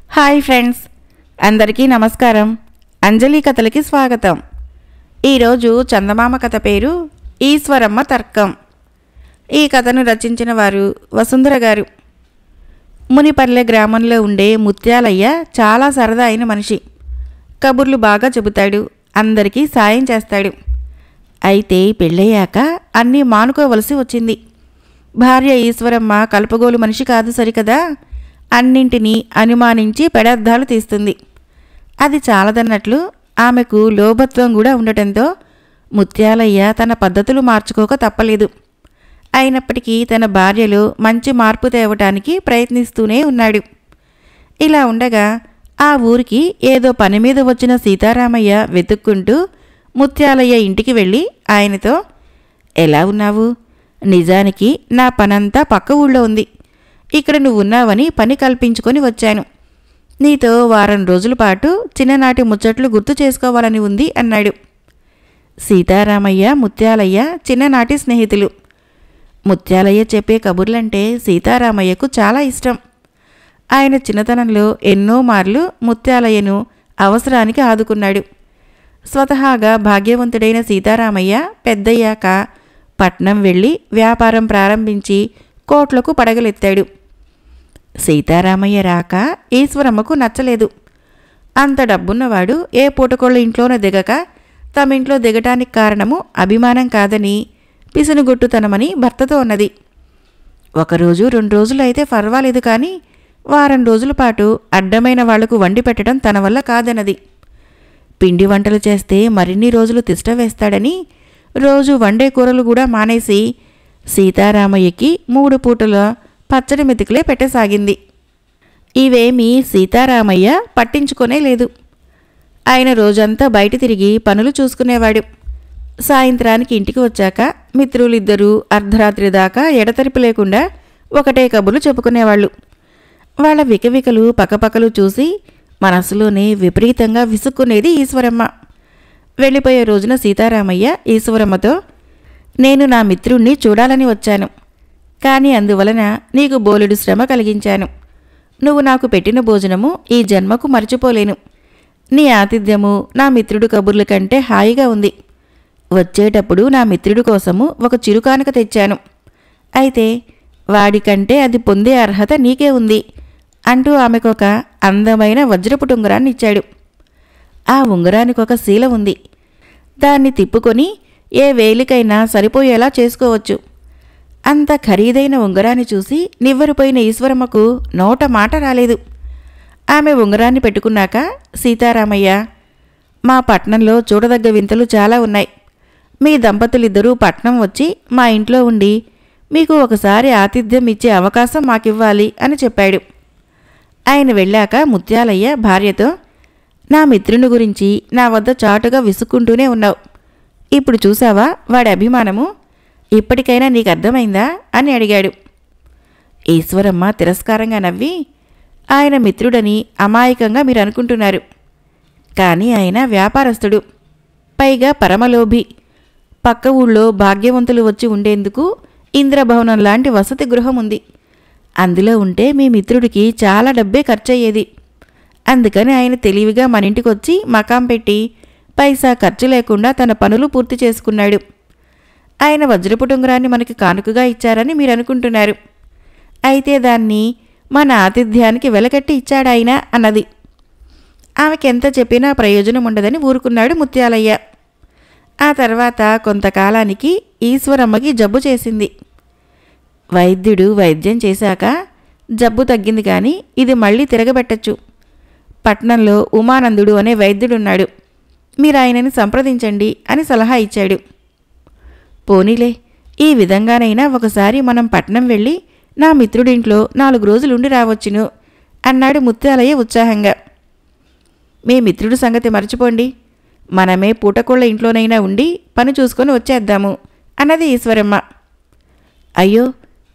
Hi friends, అందరికీ నమస్కారం. అంజలి కథలకి స్వాగతం. ఈరోజు చందమామ కథ పేరు ఈశ్వరమ్మ తర్కం. ఈ కథను రచించిన వారు వసుంధర గారు. మునిపల్లె గ్రామంలో ఉండే ముత్యాలయ్య చాలా సరదా అయిన మనిషి. కబుర్లు బాగా చెబుతాడు, అందరికీ సాయం చేస్తాడు. అయితే పెళ్ళయ్యాక అన్నీ మానుకోవలసి వచ్చింది. భార్య ఈశ్వరమ్మ కలుపుగోలు మనిషి కాదు సరికదా, అన్నింటినీ అనుమానించి పెడర్థాలు తీస్తుంది. అది చాలదన్నట్లు ఆమెకు లోభత్వం కూడా ఉండటంతో ముత్యాలయ్య తన పద్ధతులు మార్చుకోక తప్పలేదు. అయినప్పటికీ తన భార్యలో మంచి మార్పు తేవటానికి ప్రయత్నిస్తూనే ఉన్నాడు. ఇలా ఉండగా ఆ ఊరికి ఏదో పని మీద వచ్చిన సీతారామయ్య వెతుక్కుంటూ ముత్యాలయ్య ఇంటికి వెళ్ళి ఆయనతో, ఎలా ఉన్నావు? నిజానికి నా పనంతా పక్క ఊళ్ళో ఉంది. ఇక్కడ నువ్వున్నావని పని కల్పించుకొని వచ్చాను. నీతో వారం రోజుల పాటు చిన్ననాటి ముచ్చట్లు గుర్తు చేసుకోవాలని ఉంది అన్నాడు. సీతారామయ్య ముత్యాలయ్య చిన్ననాటి స్నేహితులు. ముత్యాలయ్య చెప్పే కబుర్లంటే సీతారామయ్యకు చాలా ఇష్టం. ఆయన చిన్నతనంలో ఎన్నో మార్లు ముత్యాలయ్యను అవసరానికి ఆదుకున్నాడు. స్వతహాగా భాగ్యవంతుడైన సీతారామయ్య పెద్దయ్యాక పట్నం వెళ్ళి వ్యాపారం ప్రారంభించి కోట్లకు పడగలెత్తాడు. సీతారామయ్య రాక ఈశ్వరమ్మకు నచ్చలేదు. అంత డబ్బున్నవాడు ఏ పూటకోళ్ళ ఇంట్లోనూ దిగక తమింట్లో దిగటానికి కారణము అభిమానం కాదని, పిసునుగొట్టుతనమని భర్తతో ఉన్నది. ఒకరోజు 2 రోజులు అయితే పర్వాలేదు, కానీ వారం రోజుల పాటు అడ్డమైన వాళ్లకు వండి పెట్టడం తన వల్ల కాదన్నది. పిండి వంటలు చేస్తే మరిన్ని రోజులు తిష్ట వేస్తాడని రోజు వండే కూరలు కూడా మానేసి సీతారామయ్యకి 3 పూటల పచ్చడి మెతుకులే పెట్టసాగింది. ఇవేమీ సీతారామయ్య పట్టించుకొనే లేదు. ఆయన రోజంతా బయట తిరిగి పనులు చూసుకునేవాడు. సాయంత్రానికి ఇంటికి వచ్చాక మిత్రులిద్దరూ అర్ధరాత్రి దాకా ఎడతెరిపి లేకుండా ఒకటే కబుర్లు చెప్పుకునేవాళ్ళు. వాళ్ళ వికవికలు పకపకలు చూసి మనసులోనే విపరీతంగా విసుక్కునేది ఈశ్వరమ్మ. వెళ్ళిపోయే రోజున సీతారామయ్య ఈశ్వరమ్మతో, నేను నా మిత్రుణ్ణి చూడాలని వచ్చాను, కానీ అందువలన నీకు బోలెడు శ్రమ కలిగించాను. నువ్వు నాకు పెట్టిన భోజనము ఈ జన్మకు మర్చిపోలేను. నీ ఆతిథ్యము నా మిత్రుడు కబుర్ల కంటే హాయిగా ఉంది. వచ్చేటప్పుడు నా మిత్రుడి కోసము ఒక చిరుకానుక తెచ్చాను. అయితే వాడికంటే అది పొందే అర్హత నీకే ఉంది అంటూ ఆమెకొక అందమైన వజ్రపు ఉంగరాన్ని ఇచ్చాడు. ఆ ఉంగరానికొక శీల ఉంది. దాన్ని తిప్పుకొని ఏ వేలికైనా సరిపోయేలా చేసుకోవచ్చు. అంత ఖరీదైన ఉంగరాన్ని చూసి నివ్వెరపోయిన ఈశ్వరమ్మకు నోట మాట రాలేదు. ఆమె ఉంగరాన్ని పెట్టుకున్నాక సీతారామయ్య, మా పట్నంలో చూడదగ్గ వింతలు చాలా ఉన్నాయి. మీ దంపతులిద్దరూ పట్నం వచ్చి మా ఇంట్లో ఉండి మీకు ఒకసారి ఆతిథ్యం ఇచ్చే అవకాశం మాకివ్వాలి అని చెప్పాడు. ఆయన వెళ్ళాక ముత్యాలయ్య భార్యతో, నా మిత్రుని గురించి నా వద్ద చాటుగా విసుక్కుంటూనే ఉన్నావు. ఇప్పుడు చూసావా వాడి అభిమానము? ఇప్పటికైనా నీకు అర్థమైందా అని అడిగాడు. ఈశ్వరమ్మ తిరస్కారంగా నవ్వి, ఆయన మిత్రుడని అమాయకంగా మీరు అనుకుంటున్నారు. కానీ ఆయన వ్యాపారస్తుడు, పైగా పరమలోభి. పక్క ఊళ్ళో భాగ్యవంతులు వచ్చి ఉండేందుకు ఇంద్రభవనం లాంటి వసతి గృహం ఉంది. అందులో ఉంటే మీ మిత్రుడికి చాలా డబ్బే ఖర్చయ్యేది. అందుకని ఆయన తెలివిగా మన ఇంటికొచ్చి మకాం పెట్టి పైసా ఖర్చు లేకుండా తన పనులు పూర్తి చేసుకున్నాడు. ఆయన వజ్రపు ఉంగరాన్ని మనకి కానుకగా ఇచ్చారని మీరు అనుకుంటున్నారు. అయితే దాన్ని మన ఆతిథ్యానికి వెలకట్టి ఇచ్చాడాయన అన్నది. ఆమెకెంత చెప్పినా ప్రయోజనం ఉండదని ఊరుకున్నాడు ముత్యాలయ్య. ఆ తర్వాత కొంతకాలానికి ఈశ్వరమ్మకి జబ్బు చేసింది. వైద్యుడు వైద్యం చేశాక జబ్బు తగ్గింది, కానీ ఇది మళ్ళీ తిరగబెట్టచ్చు. పట్నంలో ఉమానందుడు అనే వైద్యుడున్నాడు, మీరు ఆయనని సంప్రదించండి అని సలహా ఇచ్చాడు. పోనీలే, ఈ విధంగానైనా ఒకసారి మనం పట్నం వెళ్ళి నా మిత్రుడింట్లో 4 రోజులుండి రావచ్చును అన్నాడు ముత్యాలయ్య ఉత్సాహంగా. మీ మిత్రుడు సంగతి మర్చిపోండి, మనమే పూటకోళ్ళ ఇంట్లోనైనా ఉండి పని చూసుకొని వచ్చేద్దాము అన్నది ఈశ్వరమ్మ. అయ్యో,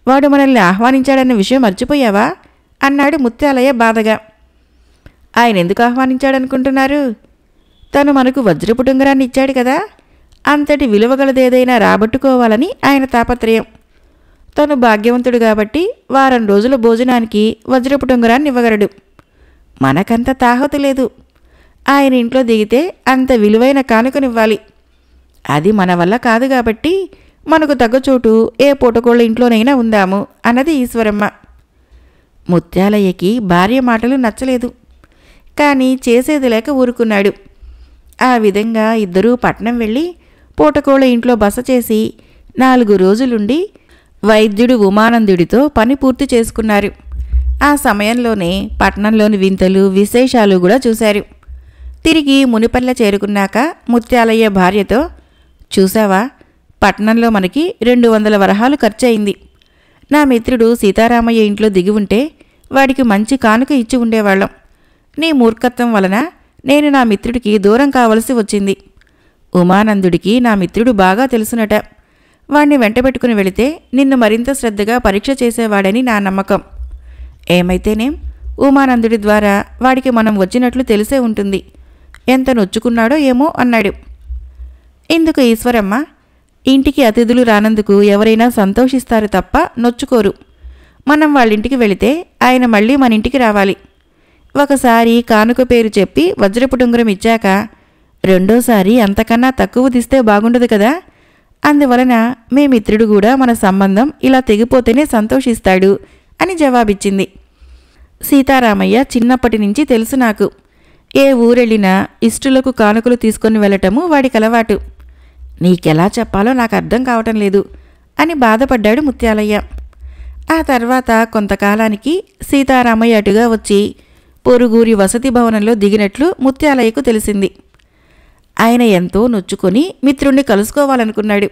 వాడు మనల్ని ఆహ్వానించాడన్న విషయం మర్చిపోయావా అన్నాడు ముత్యాలయ్య బాధగా. ఆయన ఎందుకు ఆహ్వానించాడనుకుంటున్నారు? తను మనకు వజ్రపు ఉంగరాన్ని ఇచ్చాడు కదా, అంతటి విలువగలదేదైనా రాబట్టుకోవాలని ఆయన తాపత్రయం. తను భాగ్యవంతుడు కాబట్టి వారం రోజుల భోజనానికి వజ్రపు ఉంగరాన్ని ఇవ్వగలడు. మనకంత తాహతు లేదు. ఆయన ఇంట్లో దిగితే అంత విలువైన కానుకనివ్వాలి. అది మన వల్ల కాదు కాబట్టి మనకు తగ్గ చోటు ఏ పూటకోళ్ళ ఇంట్లోనైనా ఉందాము అన్నది ఈశ్వరమ్మ. ముత్యాలయ్యకి భార్య మాటలు నచ్చలేదు. కానీ చేసేది లేక ఊరుకున్నాడు. ఆ విధంగా ఇద్దరూ పట్నం వెళ్ళి పూటకోళ్ళ ఇంట్లో బస చేసి 4 రోజులుండి వైద్యుడు ఉమానందుడితో పని పూర్తి చేసుకున్నారు. ఆ సమయంలోనే పట్నంలోని వింతలు విశేషాలు కూడా చూశారు. తిరిగి మునిపల్లె చేరుకున్నాక ముత్యాలయ్య భార్యతో, చూసావా, పట్నంలో మనకి 200 వరహాలు ఖర్చయింది. నా మిత్రుడు సీతారామయ్య ఇంట్లో దిగి ఉంటే వాడికి మంచి కానుక ఇచ్చి ఉండేవాళ్ళం. నీ మూర్ఖత్వం వలన నేను నా మిత్రుడికి దూరం కావలసి వచ్చింది. ఉమానందుడికి నా మిత్రుడు బాగా తెలుసునట. వాణ్ణి వెంటబెట్టుకుని వెళితే నిన్ను మరింత శ్రద్ధగా పరీక్ష చేసేవాడని నా నమ్మకం. ఏమైతేనేం ఉమానందుడి ద్వారా వాడికి మనం వచ్చినట్లు తెలిసే ఉంటుంది. ఎంత నొచ్చుకున్నాడో ఏమో అన్నాడు. ఇందుకు ఈశ్వరమ్మ, ఇంటికి అతిథులు రానందుకు ఎవరైనా సంతోషిస్తారు తప్ప నొచ్చుకోరు. మనం వాళ్ళింటికి వెళితే ఆయన మళ్ళీ మన ఇంటికి రావాలి. ఒకసారి కానుక పేరు చెప్పి వజ్రపు ఉంగరం ఇచ్చాక రెండోసారి అంతకన్నా తక్కువదిస్తే బాగుండదు కదా. అందువలన మీ మిత్రుడు కూడా మన సంబంధం ఇలా తెగిపోతేనే సంతోషిస్తాడు అని జవాబిచ్చింది. సీతారామయ్య చిన్నప్పటి నుంచి తెలుసు నాకు. ఏ ఊరెళ్ళినా ఇష్టులకు కానుకలు తీసుకొని వెళ్ళటము వాడికి అలవాటు. నీకెలా చెప్పాలో నాకు అర్థం కావటం లేదు అని బాధపడ్డాడు ముత్యాలయ్య. ఆ తర్వాత కొంతకాలానికి సీతారామయ్య అటుగా వచ్చి పొరుగురి వసతి భవనంలో దిగినట్లు ముత్యాలయ్యకు తెలిసింది. ఆయన ఎంతో నొచ్చుకొని మిత్రుణ్ణి కలుసుకోవాలనుకున్నాడు.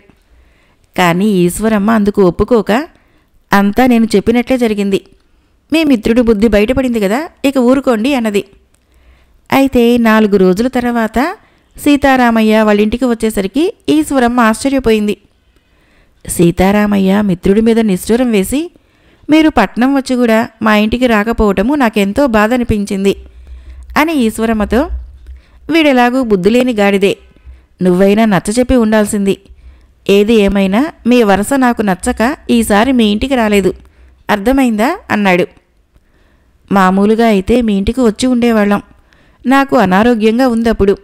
కానీ ఈశ్వరమ్మ అందుకు ఒప్పుకోక, అంతా నేను చెప్పినట్లే జరిగింది. మీ మిత్రుడు బుద్ధి బయటపడింది కదా, ఇక ఊరుకోండి అన్నది. అయితే 4 రోజుల తర్వాత సీతారామయ్య వాళ్ళింటికి వచ్చేసరికి ఈశ్వరమ్మ ఆశ్చర్యపోయింది. సీతారామయ్య మిత్రుడి మీద నిష్ఠూరం వేసి, మీరు పట్నం వచ్చి కూడా మా ఇంటికి రాకపోవటము నాకెంతో బాధ అనిపించింది అని ఈశ్వరమ్మతో, వీడెలాగూ బుద్ధిలేని గాడిదే, నువ్వైనా నచ్చచెప్పి ఉండాల్సింది. ఏది ఏమైనా మీ వరస నాకు నచ్చక ఈసారి మీ ఇంటికి రాలేదు, అర్థమైందా అన్నాడు. మామూలుగా అయితే మీ ఇంటికి వచ్చి ఉండేవాళ్ళం. నాకు అనారోగ్యంగా ఉందప్పుడు,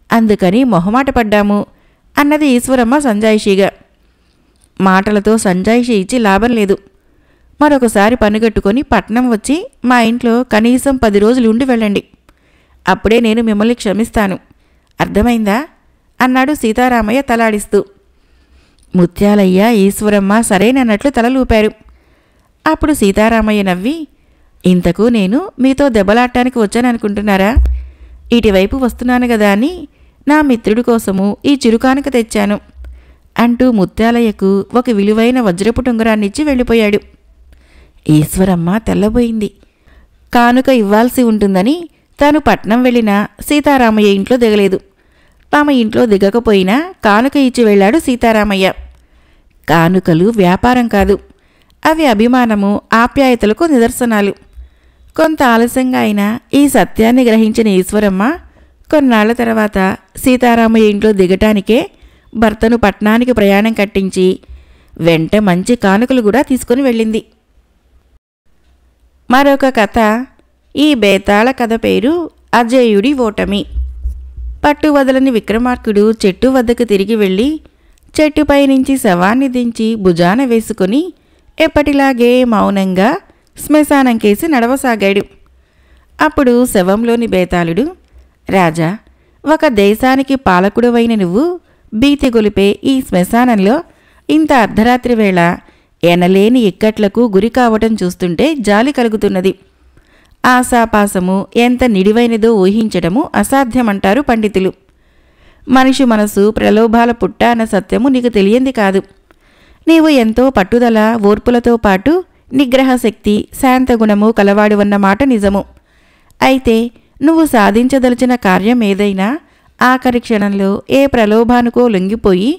అందుకని మొహమాట పడ్డాము అన్నది ఈశ్వరమ్మ సంజాయిషీగా. మాటలతో సంజాయిషీ ఇచ్చి లాభం లేదు. మరొకసారి పనిగట్టుకొని పట్నం వచ్చి మా ఇంట్లో కనీసం 10 రోజులు ఉండి వెళ్ళండి. అప్పుడే నేను మిమ్మల్ని క్షమిస్తాను, అర్థమైందా అన్నాడు సీతారామయ్య తలాడిస్తూ. ముత్యాలయ్య ఈశ్వరమ్మ సరేనన్నట్లు తలలూపారు. అప్పుడు సీతారామయ్య నవ్వి, ఇంతకు నేను మీతో దెబ్బలాడటానికి వచ్చాననుకుంటున్నారా? ఇటువైపు వస్తున్నాను కదా అని నా మిత్రుడి కోసము ఈ చిరుకానుక తెచ్చాను అంటూ ముత్యాలయ్యకు ఒక విలువైన వజ్రపు ఉంగరాన్నిచ్చి వెళ్ళిపోయాడు. ఈశ్వరమ్మ తెల్లబోయింది. కానుక ఇవ్వాల్సి ఉంటుందని తాను పట్నం వెళ్ళినా సీతారామయ్య ఇంట్లో దిగలేదు. తమ ఇంట్లో దిగకపోయినా కానుక ఇచ్చి వెళ్ళాడు సీతారామయ్య. కానుకలు వ్యాపారం కాదు, అవి అభిమానము ఆప్యాయతలకు నిదర్శనాలు. కొంత ఆలస్యంగా అయినా ఈ సత్యాన్ని గ్రహించిన ఈశ్వరమ్మ కొన్నాళ్ల తర్వాత సీతారామయ్య ఇంట్లో దిగటానికే భర్తను పట్నానికి ప్రయాణం కట్టించి వెంట మంచి కానుకలు కూడా తీసుకుని వెళ్ళింది. మరొక కథ. ఈ బేతాళ కథ పేరు అజేయుడి ఓటమి. పట్టువదలని విక్రమార్కుడు చెట్టు వద్దకు తిరిగి వెళ్ళి చెట్టుపై నుంచి శవాన్ని దించి భుజాన వేసుకుని ఎప్పటిలాగే మౌనంగా శ్మశానం కేసి నడవసాగాడు. అప్పుడు శవంలోని బేతాళుడు, రాజా, ఒక దేశానికి పాలకుడువైన నువ్వు భీతి గొలిపే ఈ శ్మశానంలో ఇంత అర్ధరాత్రి వేళ ఎనలేని ఇక్కట్లకు గురి కావటం చూస్తుంటే జాలి కలుగుతున్నది. ఆశాపాసము ఎంత నిడివైనదో ఊహించడము అసాధ్యమంటారు పండితులు. మనిషి మనసు ప్రలోభాల పుట్ట అన్న సత్యము నీకు తెలియంది కాదు. నీవు ఎంతో పట్టుదల ఓర్పులతో పాటు నిగ్రహశక్తి శాంతగుణము కలవాడువన్న మాట నిజము. అయితే నువ్వు సాధించదలిచిన కార్యం ఏదైనా ఆఖరి క్షణంలో ఏ ప్రలోభానికో లొంగిపోయి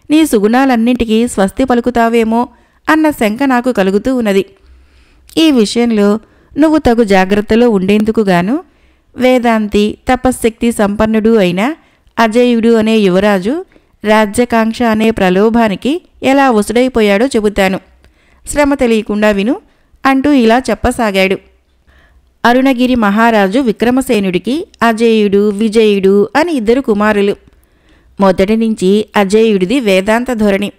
నీ సుగుణాలన్నింటికీ స్వస్తి పలుకుతావేమో అన్న శంక నాకు కలుగుతూ ఉన్నది. ఈ విషయంలో నువ్వు తగు జాగ్రత్తలో ఉండేందుకుగాను వేదాంతి తపశ్శక్తి సంపన్నుడు అయిన అజేయుడు అనే యువరాజు రాజ్యకాంక్ష అనే ప్రలోభానికి ఎలా ఒసుడైపోయాడో చెబుతాను, శ్రమ తెలియకుండా విను అంటూ ఇలా చెప్పసాగాడు. అరుణగిరి మహారాజు విక్రమసేనుడికి అజేయుడు, విజయుడు అని 2 కుమారులు. మొదటి నుంచి అజేయుడిది వేదాంత ధోరణి.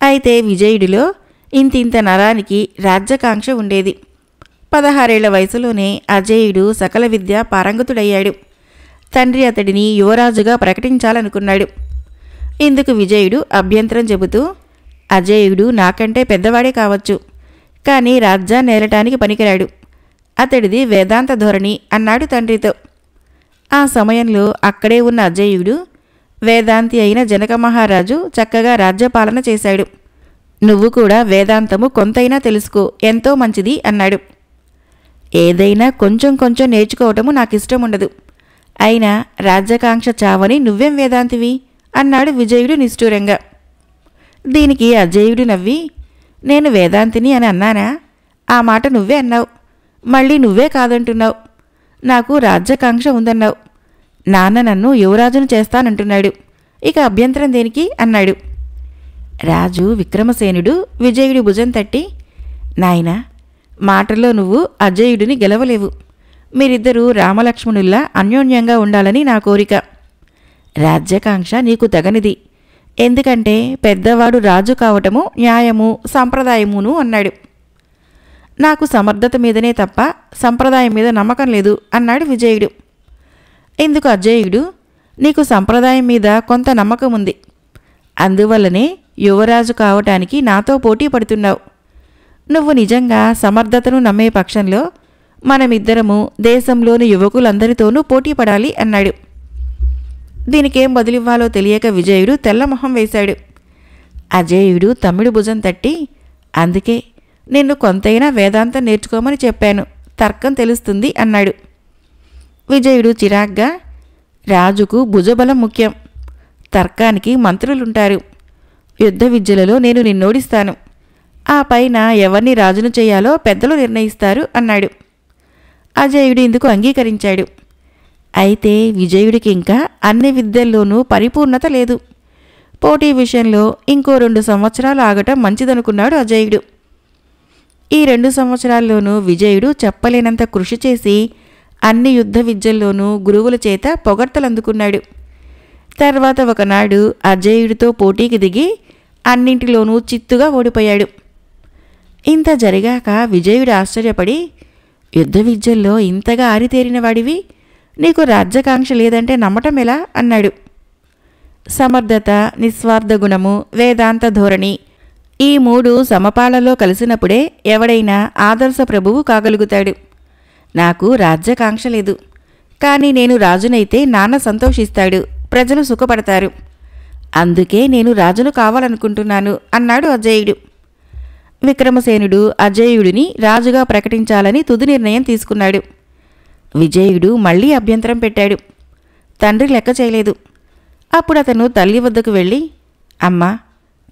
అయితే విజయుడిలో ఇంతింత నరానికి రాజ్యకాంక్ష ఉండేది. 16 ఏళ్ల వయసులోనే అజేయుడు సకల విద్య పారంగతుడయ్యాడు. తండ్రి అతడిని యువరాజుగా ప్రకటించాలనుకున్నాడు. ఇందుకు విజయుడు అభ్యంతరం చెబుతూ, అజేయుడు నాకంటే పెద్దవాడే కావచ్చు, కానీ రాజ్యాన్ని ఏలటానికి పనికిరాడు. అతడిది వేదాంత ధోరణి అన్నాడు తండ్రితో. ఆ సమయంలో అక్కడే ఉన్న అజేయుడు వేదాంతి అయిన జనక మహారాజు చక్కగా రాజ్యపాలన చేశాడు. నువ్వు కూడా వేదాంతము కొంతైనా తెలుసుకో, ఎంతో మంచిది అన్నాడు. ఏదైనా కొంచెం కొంచెం నేర్చుకోవటము నాకిష్టం ఉండదు. అయినా రాజ్యకాంక్ష చావని నువ్వేం వేదాంతివి అన్నాడు విజయుడు నిష్ఠూరంగా. దీనికి అజేయుడు నవ్వి, నేను వేదాంతిని అని అన్నానా? ఆ మాట నువ్వే అన్నావు, మళ్ళీ నువ్వే కాదంటున్నావు. నాకు రాజ్యకాంక్ష ఉందన్నావు. నాన్న నన్ను యువరాజును చేస్తానంటున్నాడు, ఇక అభ్యంతరం దేనికి అన్నాడు. రాజు విక్రమసేనుడు విజయుడి భుజం తట్టి, నాయనా, మాటల్లో నువ్వు అజేయుడిని గెలవలేవు. మీరిద్దరూ రామలక్ష్మణుల్లా అన్యోన్యంగా ఉండాలని నా కోరిక. రాజ్యకాంక్ష నీకు తగనిది, ఎందుకంటే పెద్దవాడు రాజు కావటము న్యాయము, సంప్రదాయమును అన్నాడు. నాకు సమర్థత మీదనే తప్ప సంప్రదాయం మీద నమ్మకం లేదు అన్నాడు విజయుడు. ఇందుకు అజేయుడు, నీకు సంప్రదాయం మీద కొంత నమ్మకం ఉంది, అందువల్లనే యువరాజు కావటానికి నాతో పోటీ పడుతున్నావు. నువ్వు నిజంగా సమర్థతను నమ్మే పక్షంలో మనమిద్దరము దేశంలోని యువకులందరితోనూ పోటీ పడాలి అన్నాడు. దీనికేం బదులివ్వాలో తెలియక విజయుడు తెల్లమొహం వేశాడు. అజేయుడు తమ్ముడి భుజం తట్టి, అందుకే నిన్ను కొంతైనా వేదాంతం నేర్చుకోమని చెప్పాను, తర్కం తెలుస్తుంది అన్నాడు. విజయుడు చిరాగ్గా, రాజుకు భుజబలం ముఖ్యం, తర్కానికి మంత్రులుంటారు. యుద్ధ విద్యలలో నేను నిన్నోడిస్తాను, ఆ పైన ఎవరిని రాజును చేయాలో పెద్దలు నిర్ణయిస్తారు అన్నాడు. అజేయుడు ఇందుకు అంగీకరించాడు. అయితే విజయుడికి ఇంకా అన్ని విద్యల్లోనూ పరిపూర్ణత లేదు. పోటీ విషయంలో ఇంకో 2 సంవత్సరాలు ఆగటం మంచిదనుకున్నాడు అజేయుడు. ఈ 2 సంవత్సరాల్లోనూ విజయుడు చెప్పలేనంత కృషి చేసి అన్ని యుద్ధ విద్యల్లోనూ గురువుల చేత పొగడ్తలందుకున్నాడు. తర్వాత ఒకనాడు అజేయుడితో పోటీకి దిగి అన్నింటిలోనూ చిత్తుగా ఓడిపోయాడు. ఇంత జరిగాక విజయుడు ఆశ్చర్యపడి, యుద్ధ విద్యల్లో ఇంతగా ఆరితేరిన వాడివి, నీకు రాజ్యకాంక్ష లేదంటే నమ్మటం ఎలా అన్నాడు. సమర్థత, నిస్వార్థ గుణము, వేదాంత ధోరణి, ఈ 3 సమపాలలో కలిసినప్పుడే ఎవడైనా ఆదర్శ ప్రభువు కాగలుగుతాడు. నాకు రాజ్యకాంక్ష లేదు, కానీ నేను రాజునైతే నాన్న సంతోషిస్తాడు, ప్రజలు సుఖపడతారు. అందుకే నేను రాజును కావాలనుకుంటున్నాను అన్నాడు అజేయుడు. విక్రమసేనుడు అజేయుడిని రాజుగా ప్రకటించాలని తుది నిర్ణయం తీసుకున్నాడు. విజయుడు మళ్లీ అభ్యంతరం పెట్టాడు. తండ్రి లెక్క చేయలేదు. అప్పుడు అతను తల్లి వద్దకు వెళ్ళి, అమ్మా,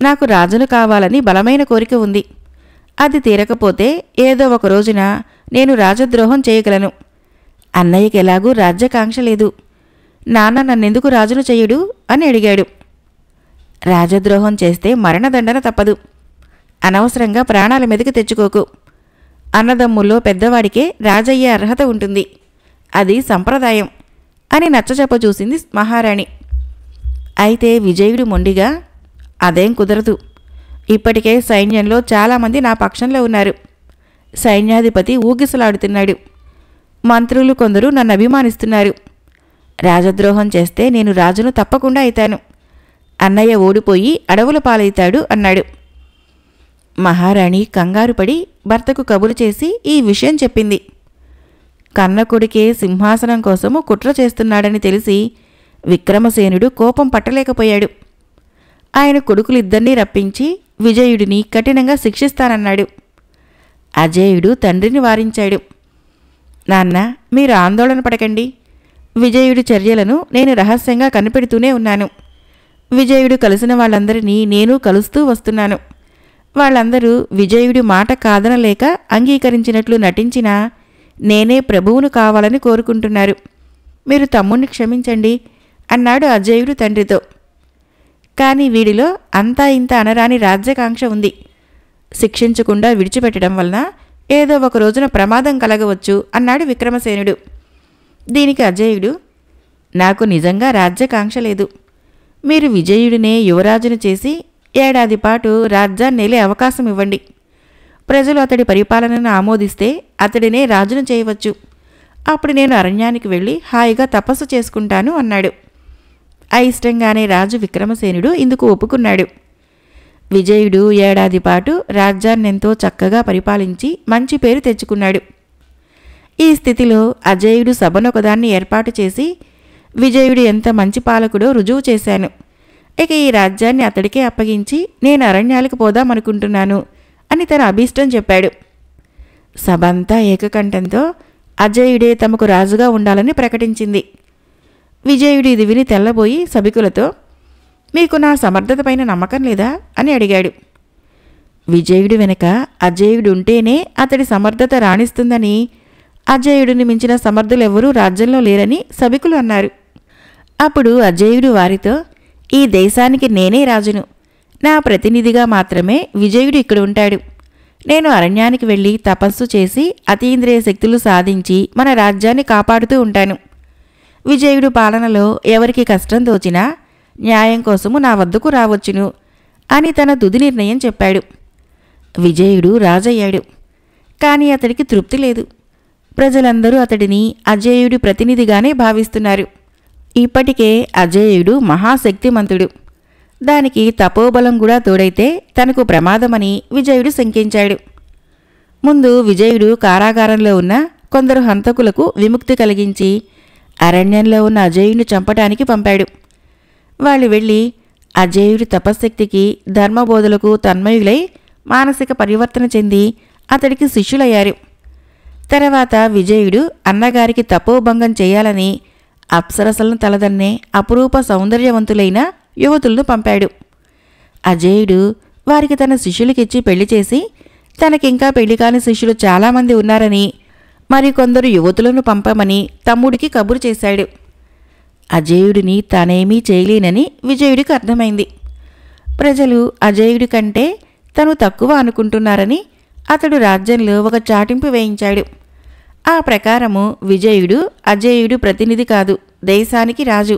నాకు రాజును కావాలని బలమైన కోరిక ఉంది. అది తీరకపోతే ఏదో ఒక రోజున నేను రాజద్రోహం చేయగలను. అన్నయ్యకి ఎలాగూ రాజ్యకాంక్ష లేదు, నాన్న నన్నెందుకు రాజును చెయ్యడు అని అడిగాడు. రాజద్రోహం చేస్తే మరణదండన తప్పదు. అనవసరంగా ప్రాణాల మీదకి తెచ్చుకోకు. అన్నదమ్ముల్లో పెద్దవాడికే రాజయ్యే అర్హత ఉంటుంది, అది సంప్రదాయం అని నచ్చచెప్ప చూసింది మహారాణి. అయితే విజయుడు మొండిగా, అదేం కుదరదు. ఇప్పటికే సైన్యంలో చాలామంది నా పక్షంలో ఉన్నారు. సైన్యాధిపతి ఊగిసలాడుతున్నాడు. మంత్రులు కొందరు నన్ను అభిమానిస్తున్నారు. రాజద్రోహం చేస్తే నేను రాజును తప్పకుండా అవుతాను. అన్నయ్య ఓడిపోయి అడవుల పాలవుతాడు అన్నాడు. మహారాణి కంగారుపడి భర్తకు కబురు చేసి ఈ విషయం చెప్పింది. కన్న కొడుకే సింహాసనం కోసము కుట్ర చేస్తున్నాడని తెలిసి విక్రమసేనుడు కోపం పట్టలేకపోయాడు. ఆయన కొడుకులిద్దరినీ రప్పించి విజయుడిని కఠినంగా శిక్షిస్తానన్నాడు. అజేయుడు తండ్రిని వారించాడు. నాన్న, మీరు ఆందోళన పడకండి. విజయుడి చర్యలను నేను రహస్యంగా కనిపెడుతూనే ఉన్నాను. విజయుడు కలిసిన వాళ్ళందరినీ నేను కలుస్తూ వస్తున్నాను. వాళ్ళందరూ విజయుడి మాట కాదనలేక అంగీకరించినట్లు నటించినా నేనే ప్రభువును కావాలని కోరుకుంటున్నారు. మీరు తమ్ముణ్ణి క్షమించండి అన్నాడు అజేయుడు తండ్రితో. కానీ వీడిలో అంతా ఇంత అనరాని రాజ్యకాంక్ష ఉంది. శిక్షించకుండా విడిచిపెట్టడం వలన ఏదో ఒక రోజున ప్రమాదం కలగవచ్చు అన్నాడు విక్రమసేనుడు. దీనికి అజేయుడు, నాకు నిజంగా రాజ్యకాంక్ష లేదు. మీరు విజయుడినే యువరాజును చేసి ఏడాది పాటు రాజ్యాన్నేలే అవకాశం ఇవ్వండి. ప్రజలు అతడి పరిపాలనను ఆమోదిస్తే అతడినే రాజును చేయవచ్చు. అప్పుడు నేను అరణ్యానికి వెళ్ళి హాయిగా తపస్సు చేసుకుంటాను అన్నాడు. అయిష్టంగానే రాజు విక్రమసేనుడు ఇందుకు ఒప్పుకున్నాడు. విజయుడు ఏడాది పాటు రాజ్యాన్నెంతో చక్కగా పరిపాలించి మంచి పేరు తెచ్చుకున్నాడు. ఈ స్థితిలో అజేయుడు సభనొకదాన్ని ఏర్పాటు చేసి విజయుడు ఎంత మంచి పాలకుడో రుజువు చేశాను. ఇక ఈ రాజ్యాన్ని అతడికే అప్పగించి నేను అరణ్యాలకు పోదామనుకుంటున్నాను అని తన అభీష్టం చెప్పాడు. సభంతా ఏకకంఠంతో అజేయుడే తమకు రాజుగా ఉండాలని ప్రకటించింది. విజయుడు ఇది విని తెల్లబోయి సభికులతో, మీకు నా సమర్థతపైన నమ్మకం లేదా అని అడిగాడు. విజయుడు వెనక అజేయుడుంటేనే అతడి సమర్థత రాణిస్తుందని, అజేయుడిని మించిన సమర్థులెవ్వరూ రాజ్యంలో లేరని సభికులు అన్నారు. అప్పుడు అజేయుడు వారితో, ఈ దేశానికి నేనే రాజును. నా ప్రతినిధిగా మాత్రమే విజయుడు ఇక్కడ ఉంటాడు. నేను అరణ్యానికి వెళ్ళి తపస్సు చేసి అతీంద్రియ శక్తులు సాధించి మన రాజ్యాన్ని కాపాడుతూ ఉంటాను. విజయుడు పాలనలో ఎవరికి కష్టం తోచినా న్యాయం కోసము నా వద్దకు రావచ్చును అని తన తుది నిర్ణయం చెప్పాడు. విజయుడు రాజయ్యాడు. కానీ అతడికి తృప్తి లేదు. ప్రజలందరూ అతడిని అజేయుడి ప్రతినిధిగానే భావిస్తున్నారు. ఇప్పటికే అజేయుడు మహాశక్తిమంతుడు. దానికి తపోబలం కూడా తోడైతే తనకు ప్రమాదమని విజయుడు శంకించాడు. ముందు విజయుడు కారాగారంలో ఉన్న కొందరు హంతకులకు విముక్తి కలిగించి అరణ్యంలో ఉన్న అజేయుడిని చంపటానికి పంపాడు. వాళ్ళు వెళ్ళి అజేయుడి తపశ్శక్తికి ధర్మబోధలకు తన్మయులై మానసిక పరివర్తన చెంది అతడికి శిష్యులయ్యారు. తర్వాత విజయుడు అన్నగారికి తపోభంగం చేయాలని అప్సరసలను తలదన్నే అపురూప సౌందర్యవంతులైన యువతులను పంపాడు. అజేయుడు వారికి తన శిష్యులకిచ్చి పెళ్లి చేసి తనకింకా పెళ్లి కాని శిష్యులు చాలామంది ఉన్నారని మరికొందరు యువతులను పంపమని తమ్ముడికి కబురు చేశాడు. అజేయుడిని తానేమీ చేయలేనని విజయుడికి అర్థమైంది. ప్రజలు అజేయుడి కంటే తను తక్కువ అనుకుంటున్నారని అతడు రాజ్యంలో ఒక చాటింపు వేయించాడు. ఆ ప్రకారము విజయుడు అజేయుడు ప్రతినిధి కాదు, దేశానికి రాజు.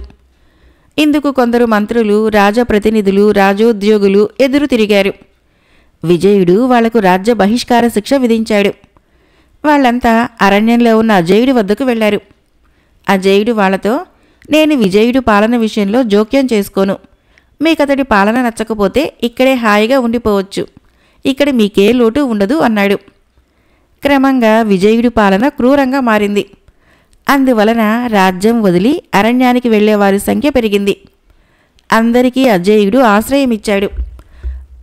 ఇందుకు కొందరు మంత్రులు, రాజప్రతినిధులు, రాజోద్యోగులు ఎదురు తిరిగారు. విజయుడు వాళ్లకు రాజ్య బహిష్కార శిక్ష విధించాడు. వాళ్ళంతా అరణ్యంలో ఉన్న అజేయుడి వద్దకు వెళ్లారు. అజేయుడు వాళ్లతో, నేను విజయుడు పాలన విషయంలో జోక్యం చేసుకోను. మీకతడి పాలన నచ్చకపోతే ఇక్కడే హాయిగా ఉండిపోవచ్చు. ఇక్కడ మీకే లోటు ఉండదు అన్నాడు. క్రమంగా విజయుడి పాలన క్రూరంగా మారింది. అందువలన రాజ్యం వదిలి అరణ్యానికి వెళ్లేవారి సంఖ్య పెరిగింది. అందరికీ అజేయుడు ఆశ్రయమిచ్చాడు.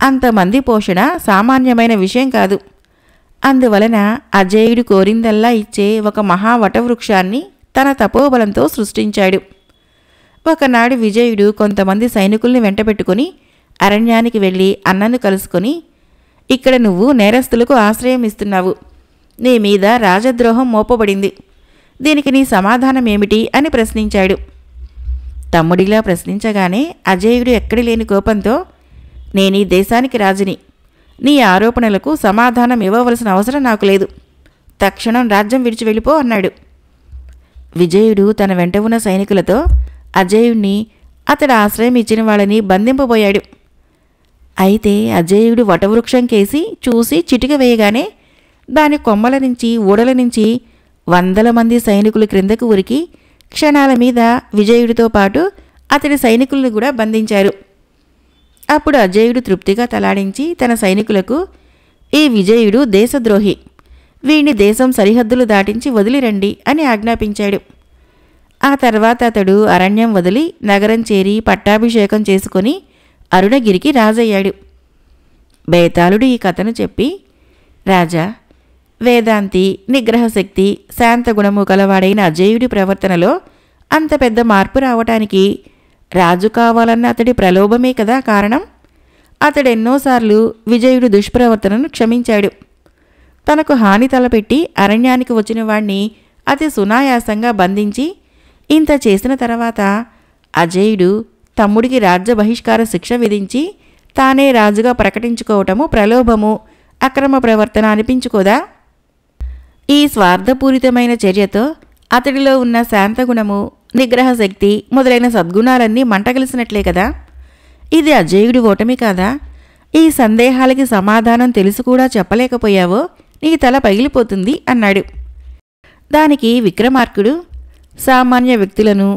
అంతమంది పోషణ సామాన్యమైన విషయం కాదు. అందువలన అజేయుడు కోరిందల్లా ఇచ్చే ఒక మహావటవృక్షాన్ని తన తపోబలంతో సృష్టించాడు. ఒకనాడు విజయుడు కొంతమంది సైనికుల్ని వెంటబెట్టుకుని అరణ్యానికి వెళ్ళి అన్నను కలుసుకొని, ఇక్కడ నువ్వు నేరస్తులకు ఆశ్రయం ఇస్తున్నావు. నీ మీద రాజద్రోహం మోపబడింది. దీనికి నీ సమాధానమేమిటి అని ప్రశ్నించాడు. తమ్ముడిలా ప్రశ్నించగానే అజేయుడు ఎక్కడి లేని కోపంతో, నేనీ దేశానికి రాజుని. నీ ఆరోపణలకు సమాధానం ఇవ్వవలసిన అవసరం నాకు లేదు. తక్షణం రాజ్యం విడిచి వెళ్ళిపో అన్నాడు. విజయుడు తన వెంట ఉన్న సైనికులతో అజేయుణ్ణి, అతడు ఆశ్రయం ఇచ్చిన వాళ్ళని బంధింపబోయాడు. అయితే అజేయుడు వటవృక్షం కేసి చూసి చిటిక వేయగానే దాని కొమ్మల నుంచి ఊడల నుంచి 100 మంది సైనికులు క్రిందకు ఉరికి క్షణాల మీద విజయుడితో పాటు అతడి సైనికులను కూడా బంధించారు. అప్పుడు అజేయుడు తృప్తిగా తలాడించి తన సైనికులకు, ఈ విజయుడు దేశద్రోహి, వీణ్ణి దేశం సరిహద్దులు దాటించి వదిలిరండి అని ఆజ్ఞాపించాడు. ఆ తర్వాత అతడు అరణ్యం వదిలి నగరం చేరి పట్టాభిషేకం చేసుకొని అరుణగిరికి రాజయ్యాడు. బేతాళుడు ఈ కథను చెప్పి, రాజా, వేదాంతి, నిగ్రహశక్తి, శాంతగుణము కలవాడైన అజేయుడి ప్రవర్తనలో అంత పెద్ద మార్పు రావటానికి రాజు కావాలన్న అతడి ప్రలోభమే కదా కారణం. అతడెన్నోసార్లు విజయుడు దుష్ప్రవర్తనను క్షమించాడు. తనకు హాని తలపెట్టి అరణ్యానికి వచ్చిన వాణ్ణి అతి సునాయాసంగా బంధించి ఇంత చేసిన తర్వాత అజేయుడు తమ్ముడికి రాజ్య బహిష్కార శిక్ష విధించి తానే రాజుగా ప్రకటించుకోవటము ప్రలోభము, అక్రమ ప్రవర్తన అనిపించుకోదా? ఈ స్వార్థపూరితమైన చర్యతో అతడిలో ఉన్న శాంతగుణము, నిగ్రహశక్తి మొదలైన సద్గుణాలన్నీ మంటగలిసినట్లే కదా. ఇది అజేయుడి ఓటమి కాదా? ఈ సందేహాలకి సమాధానం తెలుసు కూడా చెప్పలేకపోయావో నీ తల పగిలిపోతుంది అన్నాడు. దానికి విక్రమార్కుడు, సామాన్య వ్యక్తులను,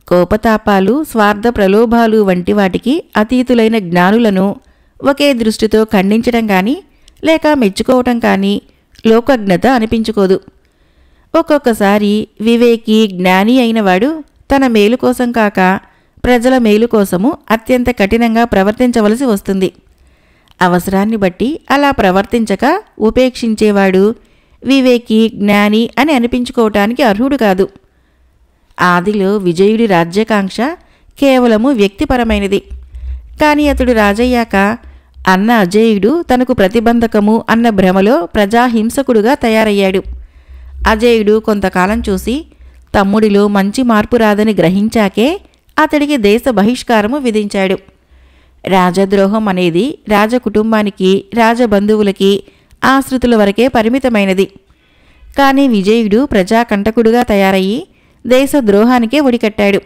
కోపతాపాలు, స్వార్థ ప్రలోభాలు వంటి వాటికి అతీతులైన జ్ఞానులను ఒకే దృష్టితో ఖండించటం కానీ లేక మెచ్చుకోవటం కానీ లోకజ్ఞత అనిపించుకోదు. ఒక్కొక్కసారి వివేకి, జ్ఞాని అయినవాడు తన మేలు కోసం కాక ప్రజల మేలు కోసము అత్యంత కఠినంగా ప్రవర్తించవలసి వస్తుంది. అవసరాన్ని బట్టి అలా ప్రవర్తించక ఉపేక్షించేవాడు వివేకి, జ్ఞాని అని అనిపించుకోవటానికి అర్హుడు కాదు. ఆదిలో విజయుడి రాజ్యాకాంక్ష కేవలము వ్యక్తిపరమైనది. కాని అతడు రాజయ్యాక అన్న అజేయుడు తనకు ప్రతిబంధకము అన్న భ్రమలో ప్రజాహింసకుడుగా తయారయ్యాడు. అజేయుడు కొంతకాలం చూసి తమ్ముడిలో మంచి మార్పు రాదని గ్రహించాకే అతడికి దేశ బహిష్కారము విధించాడు. రాజద్రోహం అనేది రాజకుటుంబానికి, రాజబంధువులకి, ఆశ్రితుల వరకే పరిమితమైనది. కానీ విజయుడు ప్రజాకంటకుడుగా తయారయ్యి దేశద్రోహానికే ఒడికట్టాడు.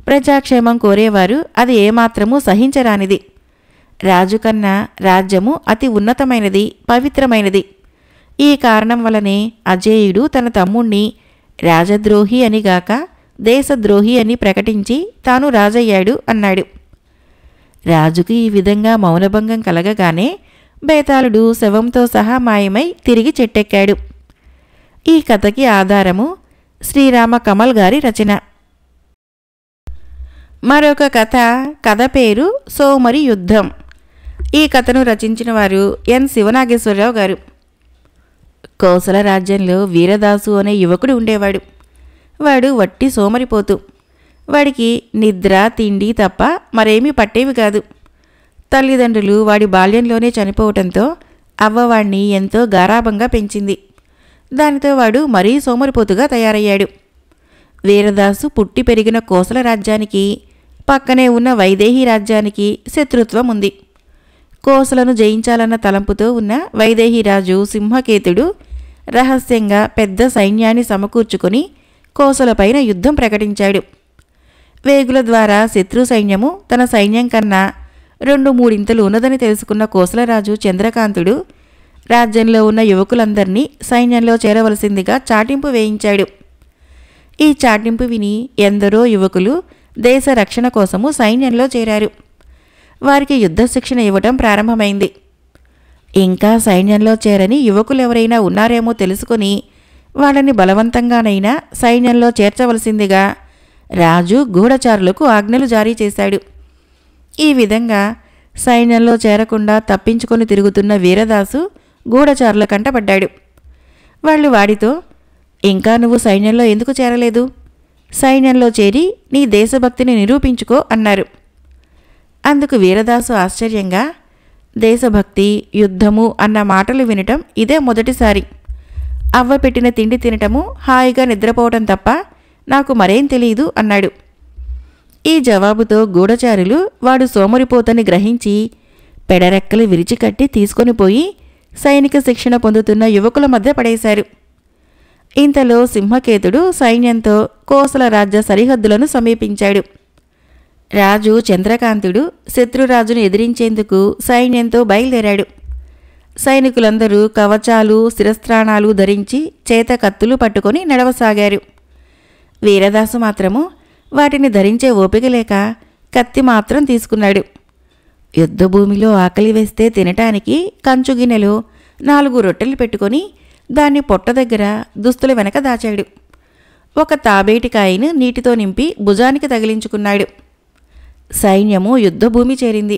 ప్రజాక్షేమం కోరేవారు అది ఏమాత్రమూ సహించరానిది. రాజు కన్నా రాజ్యము అతి ఉన్నతమైనది, పవిత్రమైనది. ఈ కారణం వలనే అజేయుడు తన తమ్ముణ్ణి రాజద్రోహి అనిగాక దేశద్రోహి అని ప్రకటించి తాను రాజయ్యాడు అన్నాడు. రాజుకి ఈ విధంగా మౌనభంగం కలగగానే బేతాళుడు శవంతో సహా మాయమై తిరిగి చెట్టెక్కాడు. ఈ కథకి ఆధారము శ్రీరామ కమల్ గారి రచన. మరొక కథ పేరు సోమరి యుద్ధం. ఈ కథను రచించిన వారు ఎన్ శివనాగేశ్వరరావు గారు. కోసల రాజ్యంలో వీరదాసు అనే యువకుడు ఉండేవాడు. వాడు వట్టి సోమరిపోతు. వాడికి నిద్ర, తిండి తప్ప మరేమీ పట్టేవి కాదు. తల్లిదండ్రులు వాడి బాల్యంలోనే చనిపోవటంతో అవ్వవాణ్ణి ఎంతో గారాబంగా పెంచింది. దానితో వాడు మరీ సోమరిపోతుగా తయారయ్యాడు. వీరదాసు పుట్టి పెరిగిన కోసల రాజ్యానికి, పక్కనే ఉన్న వైదేహి రాజ్యానికి శత్రుత్వం ఉంది. కోసలను జయించాలన్న తలంపుతో ఉన్న వైదేహి రాజు సింహకేతుడు రహస్యంగా పెద్ద సైన్యాన్ని సమకూర్చుకొని కోసలపైన యుద్ధం ప్రకటించాడు. వేగుల ద్వారా శత్రు సైన్యము తన సైన్యం కన్నా 2-3 ఉన్నదని తెలుసుకున్న కోసలరాజు చంద్రకాంతుడు రాజ్యంలో ఉన్న యువకులందరినీ సైన్యంలో చేరవలసిందిగా చాటింపు వేయించాడు. ఈ చాటింపు విని ఎందరో యువకులు దేశ రక్షణ కోసము సైన్యంలో చేరారు. వారికి యుద్ధ శిక్షణ ఇవ్వటం ప్రారంభమైంది. ఇంకా సైన్యంలో చేరని యువకులెవరైనా ఉన్నారేమో తెలుసుకుని వాళ్ళని బలవంతంగానైనా సైన్యంలో చేర్చవలసిందిగా రాజు గూఢచారులకు ఆజ్ఞలు జారీ చేశాడు. ఈ విధంగా సైన్యంలో చేరకుండా తప్పించుకొని తిరుగుతున్న వీరదాసు గూఢచారుల కంటపడ్డాడు. వాళ్ళు వాడితో, ఇంకా నువ్వు సైన్యంలో ఎందుకు చేరలేదు? సైన్యంలో చేరి నీ దేశభక్తిని నిరూపించుకో అన్నారు. అందుకు వీరదాసు ఆశ్చర్యంగా, దేశభక్తి, యుద్ధము అన్న మాటలు వినటం ఇదే మొదటిసారి. అవ్వ పెట్టిన తిండి తినటము, హాయిగా నిద్రపోవటం తప్ప నాకు మరేం తెలియదు అన్నాడు. ఈ జవాబుతో గూఢచారులు వాడు సోమరిపోతని గ్రహించి పెడరెక్కలు విరిచికట్టి తీసుకొని పోయి సైనిక శిక్షణ పొందుతున్న యువకుల మధ్య పడేశారు. ఇంతలో సింహకేతుడు సైన్యంతో కోసల రాజ్య సరిహద్దులను సమీపించాడు. రాజు చంద్రకాంతుడు శత్రురాజును ఎదిరించేందుకు సైన్యంతో బయలుదేరాడు. సైనికులందరూ కవచాలు, శిరస్త్రాణాలు ధరించి చేత కత్తులు పట్టుకొని నడవసాగారు. వీరదాసు మాత్రము వాటిని ధరించే ఓపిక లేక కత్తి మాత్రం తీసుకున్నాడు. యుద్ధభూమిలో ఆకలి వేస్తే తినటానికి కంచుగిన్నెలో 4 రొట్టెలు పెట్టుకొని దాన్ని పొట్ట దగ్గర దుస్తుల వెనక దాచాడు. ఒక తాబేటికాయను నీటితో నింపి భుజానికి తగిలించుకున్నాడు. సైన్యము యుద్ధభూమి చేరింది.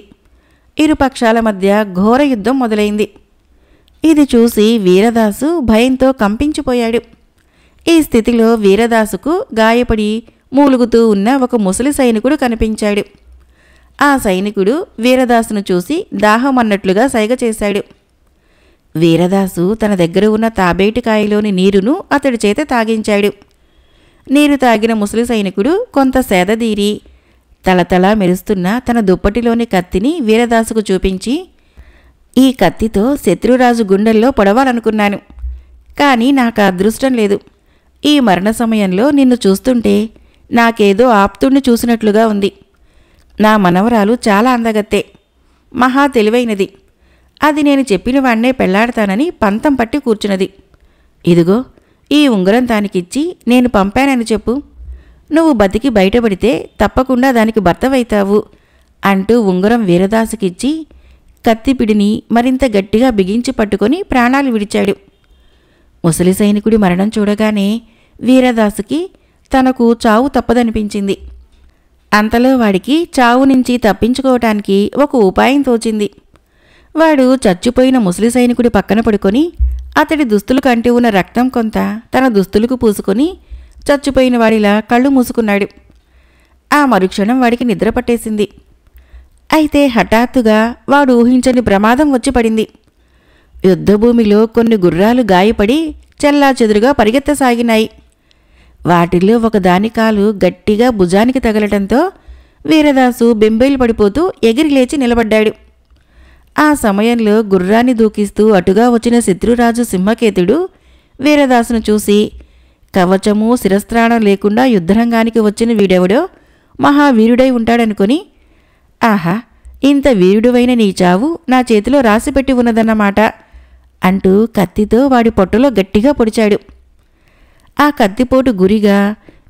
ఇరుపక్షాల మధ్య ఘోర యుద్ధం మొదలైంది. ఇది చూసి వీరదాసు భయంతో కంపించిపోయాడు. ఈ స్థితిలో వీరదాసుకు గాయపడి మూలుగుతూ ఉన్న ఒక ముసలి సైనికుడు కనిపించాడు. ఆ సైనికుడు వీరదాసును చూసి దాహం అన్నట్లుగా సైగ చేశాడు. వీరదాసు తన దగ్గర ఉన్న తాబేటికాయలోని నీరును అతడి చేత తాగించాడు. నీరు తాగిన ముసలి సైనికుడు కొంత సేదదీరి తలతలా మెరుస్తున్న తన దుప్పటిలోని కత్తిని వీరదాసుకు చూపించి, ఈ కత్తితో శత్రురాజు గుండెల్లో పొడవాలనుకున్నాను, కానీ నాకు అదృష్టం లేదు. ఈ మరణ సమయంలో నిన్ను చూస్తుంటే నాకేదో ఆప్తుణ్ణి చూసినట్లుగా ఉంది. నా మనవరాలు చాలా అందగత్తే, మహా తెలివైనది. అది నేను చెప్పిన వాణ్ణే పెళ్లాడతానని పంతం పట్టి కూర్చున్నది. ఇదిగో ఈ ఉంగరం దానికిచ్చి నేను పంపానని చెప్పు. నువ్వు బతికి బయటపడితే తప్పకుండా దానికి భర్తవైతావు అంటూ ఉంగరం వీరదాసుకిచ్చి కత్తిపిడిని మరింత గట్టిగా బిగించి పట్టుకొని ప్రాణాలు విడిచాడు. ముసలి సైనికుడి మరణం చూడగానే వీరదాసుకి తనకు చావు తప్పదనిపించింది. అంతలో వాడికి చావు నుంచి తప్పించుకోవటానికి ఒక ఉపాయం తోచింది. వాడు చచ్చిపోయిన ముసలి సైనికుడి పక్కన పడుకొని అతడి దుస్తులకు అంటి ఉన్న రక్తం కొంత తన దుస్తులకు పూసుకొని చచ్చిపోయిన వాడిలా కళ్ళు మూసుకున్నాడు. ఆ మరుక్షణం వాడికి నిద్ర పట్టేసింది. అయితే హఠాత్తుగా వాడు ఊహించని ప్రమాదం వచ్చి పడింది. యుద్ధభూమిలో కొన్ని గుర్రాలు గాయపడి చెల్లాచెదురుగా పరిగెత్తసాగినాయి. వాటిల్లో ఒక దాని కాలు గట్టిగా భుజానికి తగలటంతో వీరదాసు బెంబేలు పడిపోతూ ఎగిరి లేచి నిలబడ్డాడు. ఆ సమయంలో గుర్రాన్ని దూకిస్తూ అటుగా వచ్చిన శత్రురాజు సింహకేతుడు వీరదాసును చూసి కవచము శిరస్త్రాణం లేకుండా యుద్ధరంగానికి వచ్చిన వీడెవడో మహావీరుడై ఉంటాడనుకొని, ఆహా, ఇంత వీరుడువైన నీ చావు నా చేతిలో రాసిపెట్టి ఉన్నదన్నమాట అంటూ కత్తితో వాడి పొట్టలో గట్టిగా పొడిచాడు. ఆ కత్తిపోటు గురిగా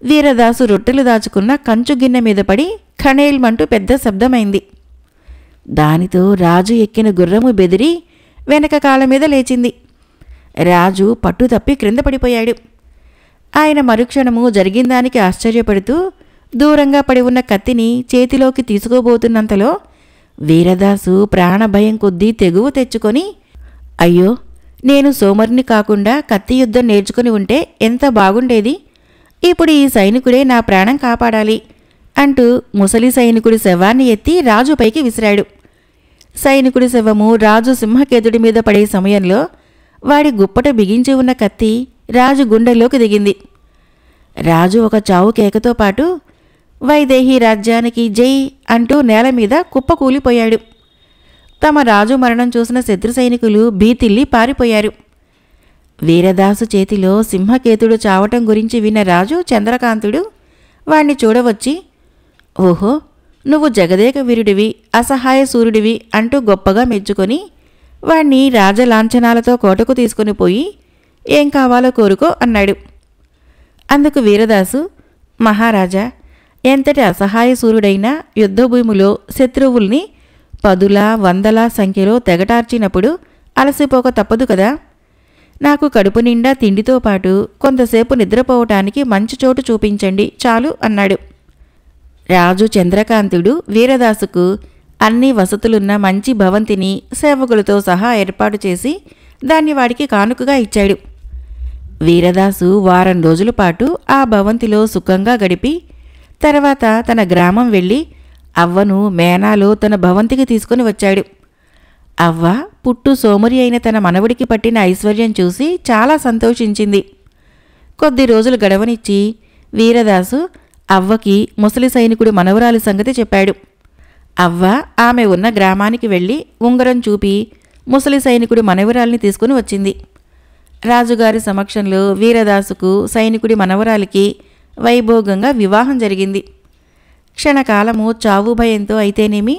వీరదాసు రొట్టెలు దాచుకున్న కంచు గిన్నె మీద పడి ఖణేల్మంటూ పెద్ద శబ్దమైంది. దానితో రాజు ఎక్కిన గుర్రము బెదిరి వెనక కాళ్ళ మీద లేచింది. రాజు పట్టు తప్పి క్రింద పడిపోయాడు. ఆయన మరుక్షణము జరిగిందానికి ఆశ్చర్యపడుతూ దూరంగా పడి ఉన్న కత్తిని చేతిలోకి తీసుకోబోతున్నంతలో వీరదాసు ప్రాణభయం కొద్దీ తెగువ తెచ్చుకొని, అయ్యో, నేను సోమరిని కాకుండా కత్తి యుద్ధం నేర్చుకుని ఉంటే ఎంత బాగుండేది. ఇప్పుడు ఈ సైనికుడే నా ప్రాణం కాపాడాలి అంటూ ముసలి సైనికుడి శవాన్ని ఎత్తి రాజుపైకి విసిరాడు. సైనికుడి శవము రాజు సింహకేతుడి మీద పడే సమయంలో వాడి గుప్పట బిగించి ఉన్న కత్తి రాజు గుండెల్లోకి దిగింది. రాజు ఒక చావు కేకతో పాటు వైదేహి రాజ్యానికి జై అంటూ నేల మీద కుప్పకూలిపోయాడు. తమ రాజు మరణం చూసిన శత్రు సైనికులు భీతిల్లి పారిపోయారు. వీరదాసు చేతిలో సింహకేతుడు చావటం గురించి విన్న రాజు చంద్రకాంతుడు వాణ్ణి చూడవచ్చి, ఓహో, నువ్వు జగదేక వీరుడివి, అసహాయ సూర్యుడివి అంటూ గొప్పగా మెచ్చుకొని వాణ్ణి రాజలాంఛనాలతో కోటకు తీసుకుని పోయి ఏం కావాలో కోరుకో అన్నాడు. అందుకు వీరదాసు, మహారాజా, ఎంతటి అసహాయ సూర్యుడైనా యుద్ధభూమిలో శత్రువుల్ని 10ల 100ల సంఖ్యలో తెగటార్చినప్పుడు అలసిపోక తప్పదు కదా. నాకు కడుపు నిండా తిండితో పాటు కొంతసేపు నిద్రపోవటానికి మంచి చోటు చూపించండి చాలు అన్నాడు. రాజు చంద్రకాంతుడు వీరదాసుకు అన్ని వసతులున్న మంచి భవంతిని సేవకులతో సహా ఏర్పాటు చేసి దాన్ని వాడికి కానుకగా ఇచ్చాడు. వీరదాసు వారం రోజుల పాటు ఆ భవంతిలో సుఖంగా గడిపి తర్వాత తన గ్రామం వెళ్ళి అవ్వను మేనాలో తన భవంతికి తీసుకుని వచ్చాడు. అవ్వ పుట్టు సోమరి అయిన తన మనవడికి పట్టిన ఐశ్వర్యం చూసి చాలా సంతోషించింది. కొద్ది రోజులు గడవనిచ్చి వీరదాసు అవ్వకి ముసలి సైనికుడి మనవరాలి సంగతి చెప్పాడు. అవ్వ ఆమె ఉన్న గ్రామానికి వెళ్ళి ఉంగరం చూపి ముసలి సైనికుడి మనవరాల్ని తీసుకుని వచ్చింది. రాజుగారి సమక్షంలో వీరదాసుకు సైనికుడి మనవరాలికి వైభోగంగా వివాహం జరిగింది. క్షణకాలము చావు భయంతో అయితేనేమి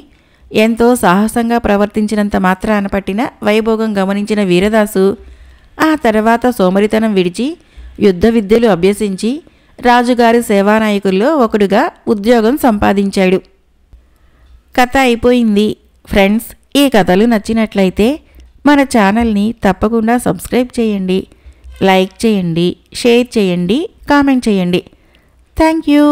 ఎంతో సాహసంగా ప్రవర్తించినంత మాత్రాన పట్టిన వైభోగం గమనించిన వీరదాసు ఆ తర్వాత సోమరితనం విడిచి యుద్ధ విద్యలు అభ్యసించి రాజుగారి సేవానాయకుల్లో ఒకడుగా ఉద్యోగం సంపాదించాడు. కథ అయిపోయింది. ఫ్రెండ్స్, ఈ కథలు నచ్చినట్లయితే మన ఛానల్ని తప్పకుండా సబ్స్క్రైబ్ చేయండి, లైక్ చేయండి, షేర్ చేయండి, కామెంట్ చేయండి. Thank you.